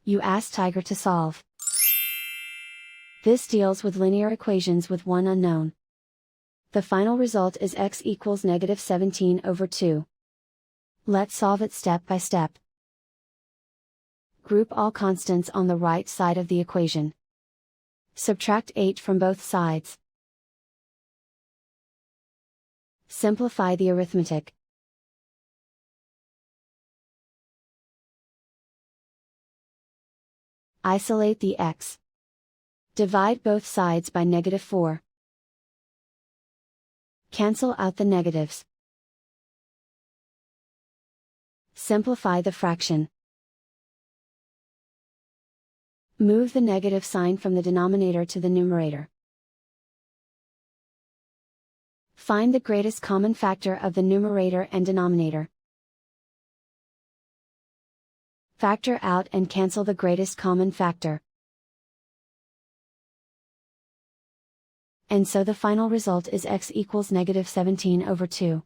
You ask Tiger to solve. This deals with linear equations with one unknown. The final result is x equals -17/2. Let's solve it step by step. Group all constants on the right side of the equation. Subtract 8 from both sides. Simplify the arithmetic. Isolate the x. Divide both sides by -4. Cancel out the negatives. Simplify the fraction. Move the negative sign from the denominator to the numerator. Find the greatest common factor of the numerator and denominator. Factor out and cancel the greatest common factor. And so the final result is x equals -17/2.